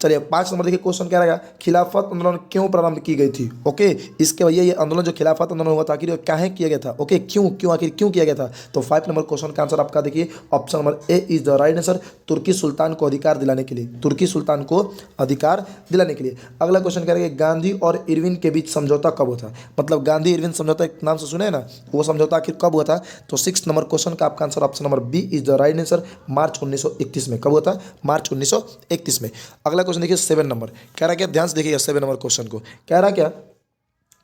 चलिए 5 नंबर देखिए क्वेश्चन क्या रहेगा, खिलाफत आंदोलन क्यों प्रारंभ की गई थी। ओके इसके भैया ये आंदोलन जो खिलाफत आंदोलन हुआ था आखिर काहे किया गया था। ओके क्यों क्यों आखिर क्यों किया गया था, तो 5 नंबर क्वेश्चन का आंसर आपका देखिए option number A is the right answer, तुर्की सुल्तान को अधिकार दिलाने के लिए, तुर्की सुल्तान को अधिकार दिलाने के लिए। अगला क्वेश्चन क्या रहेगा, गांधी और इरविन के बीच समझौता कब हुआ था, मतलब गांधी इरविन समझौता एक नाम से सुने हैं ना, वो समझौता आखिर कब हुआ था, तो 6 नंबर क्वेश्चन का आपका answer option number B is the right answer, मार्च 1931 में। कब हुआ था? मार्च 1931 में। अगला क्वेश्चन देखिए 7 नंबर कह रहा क्या, ध्यान से देखिएगा 7 नंबर क्वेश्चन को, कह रहा क्या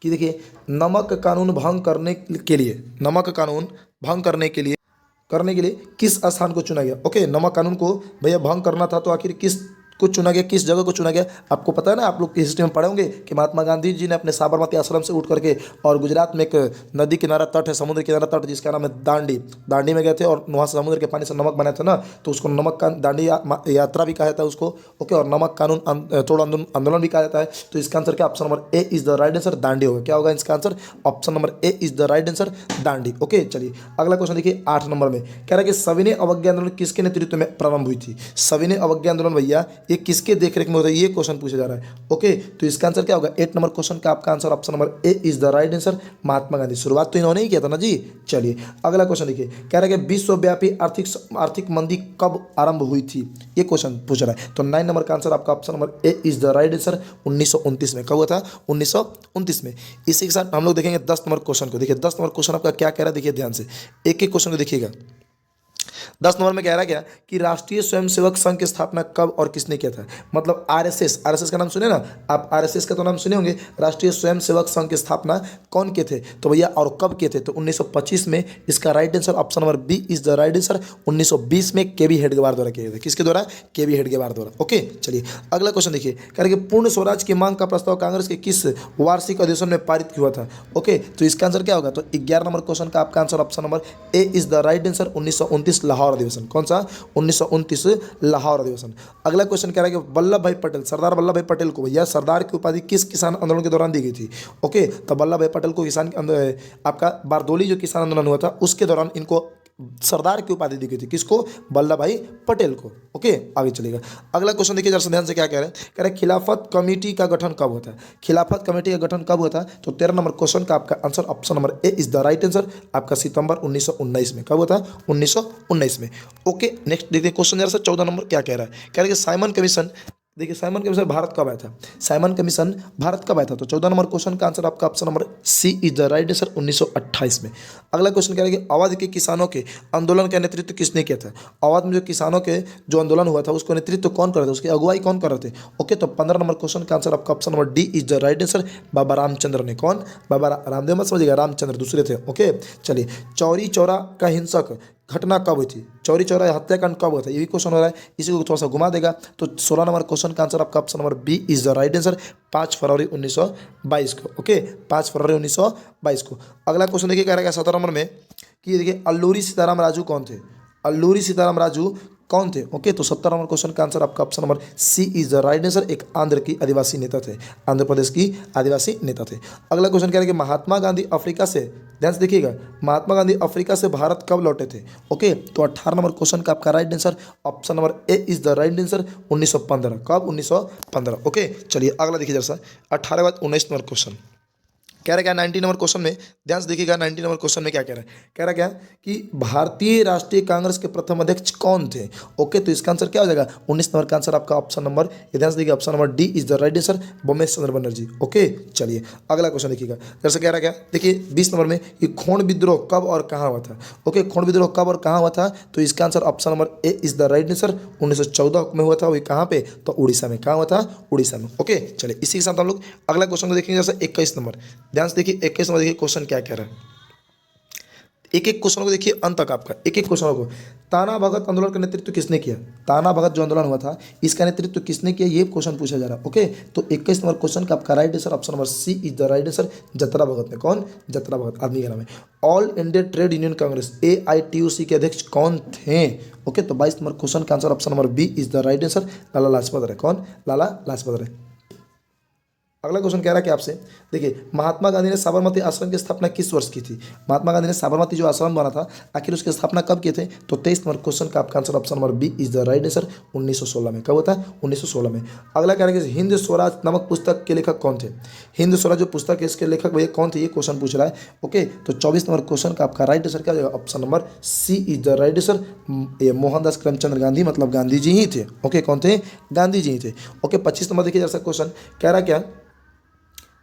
कि देखिए नमक कानून भंग करने के लिए, नमक कानून भंग करने के लिए किस स्थान को चुना गया। ओके नमक कानून को भैया भंग करना था तो आखिर किस को चुना गया, किस जगह को चुना गया। आपको पता है ना, आप लोग की हिस्ट्री में पढ़े होंगे कि महात्मा गांधी जी ने अपने साबरमती आश्रम से उठ करके और गुजरात में एक नदी किनारा तट है, समुद्र किनारा तट जिसका नाम है दांडी, दांडी में गए थे और वहाँ से समुद्र के पानी से नमक बनाया था ना, तो उसको नमक का दांडी यात्रा भी कहा जाता है उसको। ओके और नमक कानून तोड़ आंदोलन भी कहा जाता है। तो इसका आंसर क्या, option number A is the right answer, Dandi होगा। क्या होगा इसका answer, option number A is the right answer, Dandi. Okay चलिए अगला क्वेश्चन देखिए 8 नंबर में कह रहा है कि सविनय अवज्ञा आंदोलन किसके नेतृत्व में प्रारंभ हुई थी। सविनय अवज्ञा आंदोलन भैया ये किसके देखरेख में होता है, ये क्वेश्चन पूछा जा रहा है। ओके तो इसका आंसर क्या होगा, 8 नंबर क्वेश्चन का आपका answer option number A is the right answer, Mahatma Gandhi. शुरुआत तो इन्होंने ही किया था ना जी। चलिए अगला क्वेश्चन देखिए, कह रहा है कि विश्वव्यापी आर्थिक मंदी कब आरंभ हुई थी, ये क्वेश्चन पूछ रहा है। तो 9 नंबर का आंसर आपका option number A is the right answer, 1929 में। कब हुआ था, 1929 में। इसी के साथ हम लोग देखेंगे 10 नंबर क्वेश्चन को। देखिए 10 नंबर क्वेश्चन आपका क्या कह रहा है, देखिए ध्यान से एक एक क्वेश्चन को देखिएगा। 10 नंबर में कह रहा है क्या कि राष्ट्रीय स्वयंसेवक संघ की स्थापना कब और किसने किया था, मतलब आरएसएस, आरएसएस का नाम सुने ना आप, आरएसएस का तो नाम सुने होंगे, राष्ट्रीय स्वयंसेवक संघ की स्थापना कौन किए थे, तो भैया और कब किए थे, तो 1925 में। इसका right answer option number B is the right answer, 1920 में केबी हेडगेवार द्वारा किए थे। किसके द्वारा, केबी हेडगेवार द्वारा। ओके चलिए अगला क्वेश्चन देखिए, कह रहे कि पूर्ण स्वराज की मांग का प्रस्ताव कांग्रेस के किस वार्षिक अधिवेशन में पारित हुआ था। ओके तो इसका आंसर क्या होगा, तो 11 नंबर क्वेश्चन का आपका answer option number A is the right answer, 1929 Lahore अधिवेशन। कौन सा, 1929 लाहौर अधिवेशन। अगला क्वेश्चन कह रहा है कि वल्लभ भाई पटेल, सरदार वल्लभ भाई पटेल को भैया सरदार की उपाधि किस किसान आंदोलन के दौरान दी गई थी। ओके तो वल्लभ भाई पटेल को किसान आपका बारदोली जो किसान आंदोलन हुआ था उसके दौरान इनको सरदार की उपाधि दी गई थी। किसको, वल्लभ भाई पटेल को। ओके आगे चलेगा। अगला क्वेश्चन देखिए जरा ध्यान से क्या कह रहे हैं, कह रहे हैं खिलाफत कमेटी का गठन कब हुआ था। खिलाफत कमेटी का गठन कब हुआ था, तो 13 नंबर क्वेश्चन का आपका answer option number A is the right answer, आपका सितंबर 1919 में। कब हुआ था, 1919 में। ओके नेक्स्ट देखिए क्वेश्चन जरा 14 नंबर क्या कह रहा है, कह रहे हैं कि साइमन कमीशन, देखिए साइमन कमीशन भारत कब आया था, साइमन कमीशन भारत कब आया था, तो 14 नंबर क्वेश्चन का आंसर आपका option number C is the right answer, 1928 में। अगला क्वेश्चन कह रहा है कि अवध के किसानों के आंदोलन का नेतृत्व किसने किया था। अवध में जो किसानों के जो आंदोलन हुआ था उसको नेतृत्व कौन कर रहे थे, उसकी अगुवाई कौन कर रहे थे। ओके तो 15 नंबर क्वेश्चन का आंसर आपका option number D is the right answer, Baba Ramchandra ने। कौन, बाबा रामदेव मत समझिएगा, रामचंद्र दूसरे थे। ओके चलिए चौरी चौरा का हिंसक घटना कब हुई थी, चौरी चौरा हत्याकांड कब हुआ था, ये भी क्वेश्चन हो रहा है, इसी को थोड़ा सा घुमा देगा। तो 16 नंबर क्वेश्चन का आंसर आपका option number B is the right answer, 5 फरवरी 1922 को। ओके 5 फरवरी 1922 को। अगला क्वेश्चन देखिए कह रहा है 17 नंबर में कि देखिए अल्लूरी सीताराम राजू कौन थे, अल्लूरी सीताराम राजू कौन थे। ओके तो 17 नंबर क्वेश्चन का आंसर आपका option number C is the right answer, एक आंध्र की आदिवासी नेता थे, आंध्र प्रदेश की आदिवासी नेता थे। अगला क्वेश्चन कह रहा है कि महात्मा गांधी अफ्रीका से, ध्यान से देखिएगा, महात्मा गांधी अफ्रीका से भारत कब लौटे थे। ओके तो 18 नंबर क्वेश्चन का आपका right answer option number A is the right answer, 1915। कब, 1915। ओके चलिए अगला देखिए जरा 18 के बाद 19 नंबर क्वेश्चन कह रहा है क्या 19 नंबर क्वेश्चन में, ध्यान से देखिएगा 19 नंबर क्वेश्चन में क्या कह रहा है, कह रहा है क्या कि भारतीय राष्ट्रीय कांग्रेस के प्रथम अध्यक्ष कौन थे। ओके तो इसका आंसर क्या हो जाएगा, 19 नंबर का आंसर आपका ऑप्शन नंबर, ध्यान से देखिए option number D is the right answer, Bomesh Chandra Banerjee. Okay चलिए अगला क्वेश्चन देखिएगा जैसे कह रहा है क्या, देखिए 20 नंबर में कि खोंड विद्रोह कब और कहाँ हुआ था। ओके खोंड विद्रोह कब और कहाँ हुआ था, तो इसका answer option number A is the right answer, 1914 में हुआ था। वही कहाँ पे, तो उड़ीसा में। कहाँ हुआ था, उड़ीसा में। ओके चलिए इसी के साथ हम लोग अगला क्वेश्चन को देखेंगे जैसे 21 नंबर, ध्यान से देखिए 21 नंबर देखिए क्वेश्चन क्या कह रहा है। एक एक क्वेश्चन को देखिए अंत तक आपका, एक एक क्वेश्चन को। ताना भगत आंदोलन का नेतृत्व किसने किया? ताना भगत जो आंदोलन हुआ था इसका नेतृत्व किसने किया, ये क्वेश्चन पूछा जा रहा है। ओके, तो 21 नंबर क्वेश्चन का आपका right answer option number C is the right answer. Jatra Bhagat में, कौन? जतरा भगत आदमी का नाम है। All India trade union congress AITUC के अध्यक्ष कौन थे? ओके, तो 22 नंबर क्वेश्चन का answer option number B is the right answer, Lala Lajpat Rai. कौन? लाला लाजपत राय। अगला क्वेश्चन कह रहा है कि आपसे देखिए, महात्मा गांधी ने साबरमती आश्रम की स्थापना किस वर्ष की थी? महात्मा गांधी ने साबरमती जो आश्रम बना था आखिर उसकी स्थापना कब किए थे? तो 23 नंबर क्वेश्चन का आपका answer option number B is the right answer, 1916 में। कब होता है? 1916 में। अगला कह रहा है कि हिंद स्वराज नामक पुस्तक के लेखक कौन थे? हिंद स्वराज जो पुस्तक है इसके लेखक भैया कौन थे, ये क्वेश्चन पूछ रहा है। ओके, तो 24 नंबर क्वेश्चन का आपका राइट आंसर क्या हो जाएगा? Option number C is the right answer. ये मोहनदास करमचंद गांधी मतलब गांधी जी ही थे। ओके, कौन थे? गांधी जी ही थे। ओके, 25 नंबर देखिए जैसा क्वेश्चन कह रहा क्या,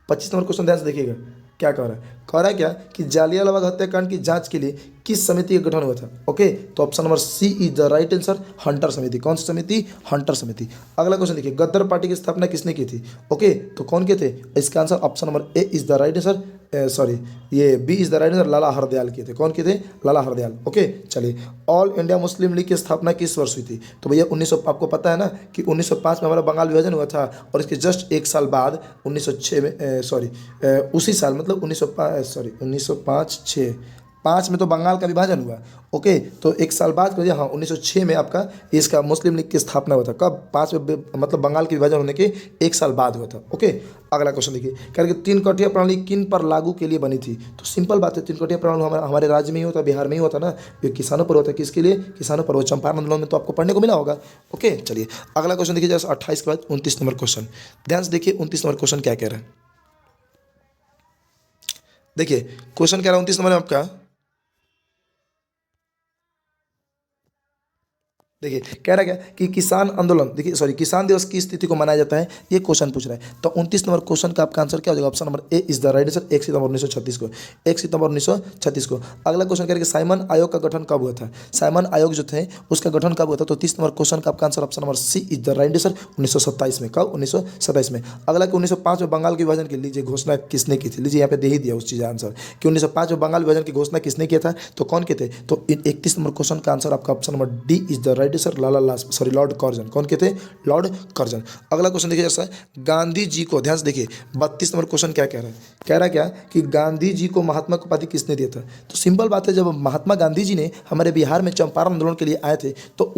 25 नंबर क्वेश्चन ध्यान से देखिएगा क्या कह रहा है। कह रहा है क्या कि जालियांवाला बाग हत्याकांड की जांच के लिए किस समिति का गठन हुआ था? ओके, तो option number C is the right answer, Hunter समिति। कौन सी समिति? हंटर समिति। अगला क्वेश्चन देखिए, गद्दार पार्टी की स्थापना किसने की थी? ओके, तो कौन के थे? इसका answer option number A is the right answer, sorry ये B is the right answer, Lala Hardayal के थे। कौन के थे? लाला हरदयाल। ओके, चलिए, ऑल इंडिया मुस्लिम लीग की स्थापना किस वर्ष हुई थी? तो भैया 1900, आपको पता है ना कि 1905 में हमारा बंगाल विभाजन हुआ था और इसके जस्ट एक साल बाद 1906 में, सॉरी उसी साल मतलब 1905 6 5 में तो बंगाल का विभाजन हुआ। ओके, तो एक साल बाद करिए, हाँ 1906 में आपका इसका मुस्लिम लीग की स्थापना हुआ था। कब? 5 में, मतलब बंगाल के विभाजन होने के एक साल बाद हुआ था। ओके, अगला क्वेश्चन देखिए, कह रहे कि तीन कटिया प्रणाली किन पर लागू के लिए बनी थी? तो सिंपल बात है, तीन कटिया प्रणाली हमारे राज्य में ही होता, बिहार में ही होता ना, ये किसानों पर होता है। किसके लिए? किसानों पर। वो चंपारण आंदोलन में तो आपको पढ़ने को मिला होगा। ओके, चलिए अगला क्वेश्चन देखिए, जैसे 28 के बाद 29 नंबर क्वेश्चन। ध्यान से देखिए 29 नंबर क्वेश्चन क्या कह रहा है। देखिए क्वेश्चन कह रहा है 29 नंबर में आपका, देखिए कह रहा क्या कि किसान आंदोलन, देखिए सॉरी किसान दिवस की स्थिति को मनाया जाता है, ये क्वेश्चन पूछ रहा है। तो 29 नंबर क्वेश्चन का आपका आंसर क्या हो जाएगा? Option number A is the right answer, 1 सितंबर 1936 को। 1 सितंबर 1936 को। अगला क्वेश्चन कह रहा है कि साइमन आयोग का गठन कब हुआ था? साइमन आयोग जो थे उसका गठन कब हुआ था? तो 30 नंबर क्वेश्चन का आपका answer option number C is the right answer, 1927 में। कब? 1927 में। अगला कि 1905 में बंगाल के विभाजन के लीजिए घोषणा किसने की थी? लीजिए यहाँ पे दे ही दिया उस चीज़ आंसर कि 1905 में बंगाल विभाजन की घोषणा किसने किया था, तो कौन के थे? तो 31 नंबर क्वेश्चन का आंसर आपका option number D is the right answer, Lala sorry Lord Curzon. कौन के थे? Lord Curzon. अगला क्वेश्चन देखिए जैसा गांधी जी को, ध्यान से देखिए 32 नंबर क्वेश्चन क्या कह रहा है। कह रहा क्या कि गांधी जी को महात्मा की उपाधि किसने दिया था? तो सिंपल बात है, जब महात्मा गांधी जी ने हमारे बिहार में चंपारण आंदोलन के लिए आए थे तो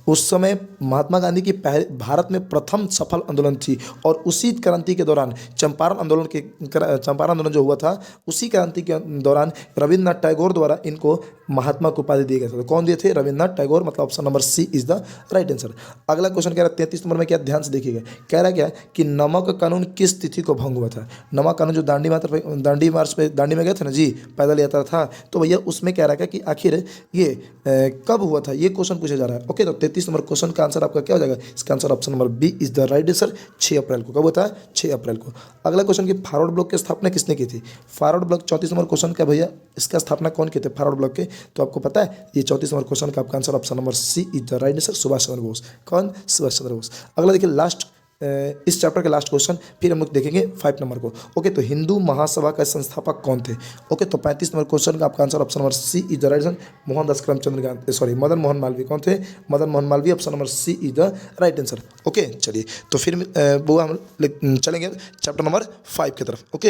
उस समय महात्मा गांधी की भारत में प्रथम सफल आंदोलन थी और उसी क्रांति के दौरान चंपारण आंदोलन जो हुआ था उसी क्रांति के दौरान रविन्द्रनाथ टैगोर द्वारा इनको महात्मा को उपाधि दिया गया था। तो कौन दिए थे? रविन्द्रनाथ टैगोर, मतलब option number C is the right answer. अगला क्वेश्चन कह रहा है 33 नंबर में, क्या ध्यान से देखिएगा, कह रहा क्या कि नमक कानून किस तिथि को भंग हुआ था? नमक कानून जो दांडी मार्च पे दांडी में गए थे ना जी, पैदल यात्रा था, तो भैया उसमें कह रहा है कि आखिर ये कब हुआ था, ये क्वेश्चन पूछा जा रहा है। ओके, तो 33 नंबर क्वेश्चन का आंसर आपका क्या हो जाएगा? इसका answer option number B is the right answer, 6 अप्रैल को। कब होता है? 6 अप्रैल को। अगला क्वेश्चन की फॉरवर्ड ब्लॉक की स्थापना किसने की थी? फॉरवर्ड ब्लॉक 34 नंबर क्वेश्चन का भैया इसका स्थापना कौन किए थे फॉरवर्ड ब्लॉक के? तो आपको पता है ये 34 नंबर क्वेश्चन का आपका answer option number C is the right answer, Subhash Chandra Bose. कौन? सुभाष चंद्र बोस। अगला देखिए लास्ट, इस चैप्टर के लास्ट क्वेश्चन, फिर हम लोग देखेंगे 5 नंबर को। ओके, तो हिंदू महासभा का संस्थापक कौन थे? ओके, तो 35 नंबर क्वेश्चन का आपका answer option number C is the right answer, Mohandas Karamchand Gandhi, sorry Madan Mohan Malaviya. कौन थे? Madan Mohan Malaviya, option number C is the right answer. Okay, चलिए तो फिर वो हम चलेंगे चैप्टर नंबर 5 की तरफ। ओके।